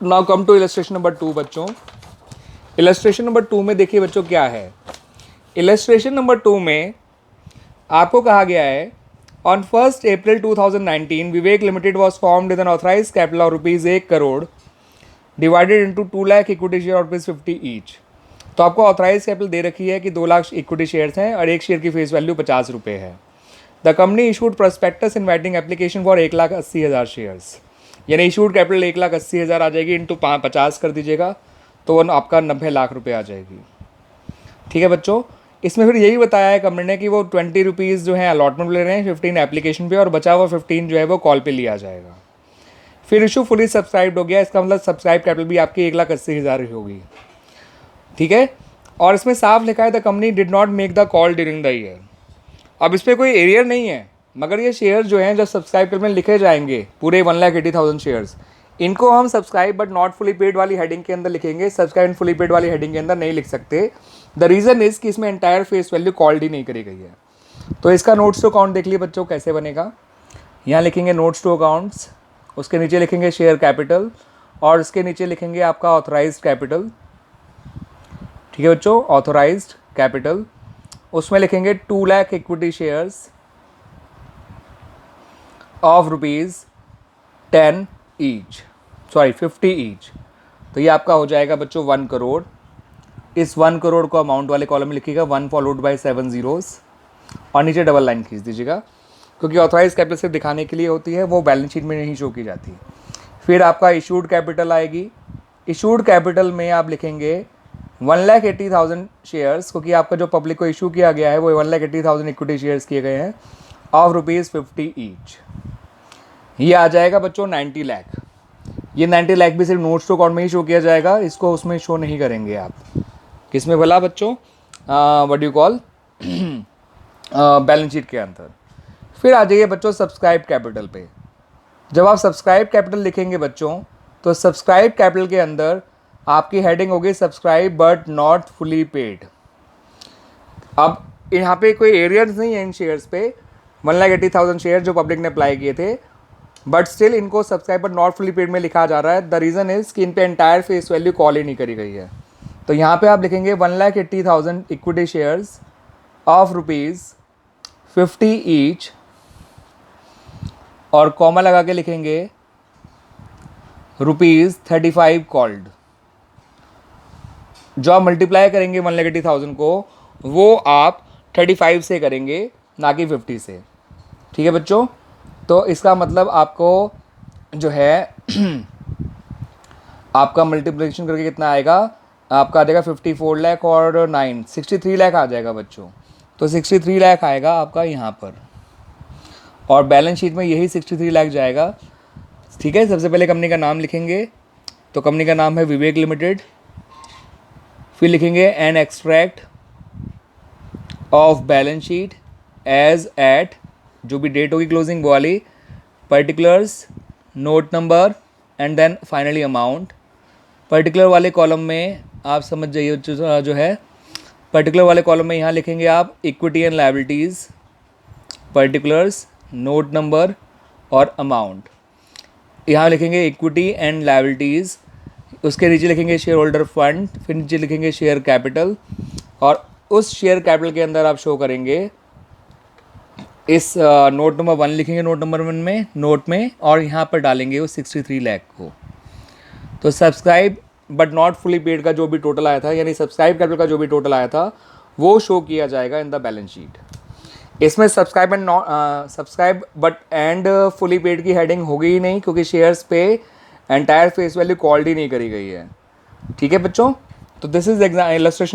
Now come to illustration number 2 बच्चों। Illustration number 2 में देखिए बच्चों क्या है। इलस्ट्रेशन नंबर 2 में आपको कहा गया है on 1 April 2019 Vivek limited was formed with an authorise capital of ₹1 crore divided into 2 lakh equity share और ₹50 ईच। तो आपको ऑथराइज कैपिटल दे रखी है कि 2 लाख इक्विटी शेयर्स हैं और एक शेयर की फेस वैल्यू ₹50 है। The company issued prospectus inviting application for 1,80,000 shares, यानी इशूड कैपिटल 1,80,000 आ जाएगी, इंटू 50 कर दीजिएगा तो वो आपका 90 लाख रुपये आ जाएगी। ठीक है बच्चों, इसमें फिर यही बताया है कंपनी ने कि वो ₹20 जो है अलॉटमेंट ले रहे हैं, 15 एप्लीकेशन पे और बचा हुआ 15 जो है वो कॉल पे लिया जाएगा। फिर इशू फुली सब्सक्राइब्ड हो गया, इसका मतलब सब्सक्राइब कैपिटल भी आपकी 1,80,000 ही होगी। ठीक है, और इसमें साफ लिखा है the company did not make the call during the year. अब इस पर कोई एरियर नहीं है, मगर ये शेयर जो हैं जब सब्सक्राइब कैपिटल में लिखे जाएंगे पूरे 1,80,000 शेयर्स, इनको हम subscribe but not fully paid वाली हेडिंग के अंदर लिखेंगे, सब्सक्राइब एंड फुली पेड वाली हेडिंग के अंदर नहीं लिख सकते। द रीज़न इज़ कि इसमें एंटायर फेस वैल्यू कॉल्ड ही नहीं करी गई है। तो इसका नोट्स टू अकाउंट देख लिए बच्चों कैसे बनेगा। यहाँ लिखेंगे नोट्स टू अकाउंट्स, उसके नीचे लिखेंगे शेयर कैपिटल और उसके नीचे लिखेंगे आपका ऑथराइज्ड कैपिटल। ठीक है बच्चों, ऑथराइज्ड कैपिटल, उसमें लिखेंगे 2 lakh equity shares of ₹10 each, sorry 50 each. तो ये आपका हो जाएगा बच्चों 1 करोड़। इस 1 करोड़ को अमाउंट वाले कॉलम में लिखिएगा 1 फॉलोड बाय 7 zeros और नीचे डबल लाइन खींच दीजिएगा, क्योंकि ऑथराइज कैपिटल सिर्फ दिखाने के लिए होती है, वो बैलेंस शीट में नहीं शो की जाती। फिर आपका इशूड कैपिटल आएगी। इशूड कैपिटल में आप लिखेंगे 1,80,000 शेयर्स, क्योंकि आपका जो पब्लिक को इशू किया गया है वो 1,80,000 इक्विटी शेयर्स किए गए हैं ऑफ ₹50 ईच। ये आ जाएगा बच्चों 90 लाख। ये 90 लाख भी सिर्फ नोट्स टू अकाउंट में ही शो किया जाएगा, इसको उसमें शो नहीं करेंगे आप। किसमें बोला बच्चों, what you call balance sheet के अंदर। फिर आ जाइए बच्चों सब्सक्राइब कैपिटल पे। जब आप सब्सक्राइब कैपिटल लिखेंगे बच्चों, तो सब्सक्राइब कैपिटल के अंदर आपकी हेडिंग होगी subscribe but not fully paid. अब यहाँ पे कोई एरियर्स नहीं है इन शेयर्स पे, 1,80,000 शेयर जो पब्लिक ने अप्लाई किए थे, बट स्टिल इनको subscribe but not fully paid में लिखा जा रहा है। द रीज़न इज़ कि इन पे एंटायर फेस वैल्यू कॉल ही नहीं करी गई है। तो यहाँ पे आप लिखेंगे 1,80,000 इक्विटी शेयर्स ऑफ ₹50 ईच और कॉमा लगा के लिखेंगे ₹35 कॉल्ड। जो आप मल्टीप्लाई करेंगे 1,80,000 को, वो आप 35 से करेंगे, ना कि 50 से। ठीक है बच्चों, तो इसका मतलब आपको जो है आपका मल्टीप्लिकेशन करके कितना आएगा, आपका आ जाएगा 54 लाख और 9 63 लाख आ जाएगा बच्चों। तो 63 लाख आएगा आपका यहाँ पर, और बैलेंस शीट में यही 63 लाख जाएगा। ठीक है, सबसे पहले कंपनी का नाम लिखेंगे, तो कंपनी का नाम है विवेक लिमिटेड। फिर लिखेंगे an extract of balance sheet as at, जो भी डेट होगी क्लोजिंग वाली, particulars, note number and then finally amount. Particular वाले कॉलम में आप समझ जाइए जो है, पर्टिकुलर वाले कॉलम में यहाँ लिखेंगे आप equity and liabilities, particulars, note number और अमाउंट। यहाँ लिखेंगे इक्विटी एंड लायबिलिटीज़, उसके नीचे लिखेंगे शेयर होल्डर फंड, फिर नीचे लिखेंगे शेयर कैपिटल, और उस शेयर कैपिटल के अंदर आप शो करेंगे इस नोट नंबर 1 लिखेंगे, नोट नंबर 1 में, नोट में, और यहाँ पर डालेंगे वो 63 लाख को। तो subscribe but not fully paid का जो भी टोटल आया था, यानी सब्सक्राइब कैपिटल का जो भी टोटल आया था, वो शो किया जाएगा इन द बैलेंस शीट। इसमें subscribe but and fully paid की हेडिंग होगी ही नहीं, क्योंकि शेयर्स पे एंटायर फेस वैल्यू कॉल्ड ही नहीं करी गई है। ठीक है बच्चों, तो दिस इज इलस्ट्रेशन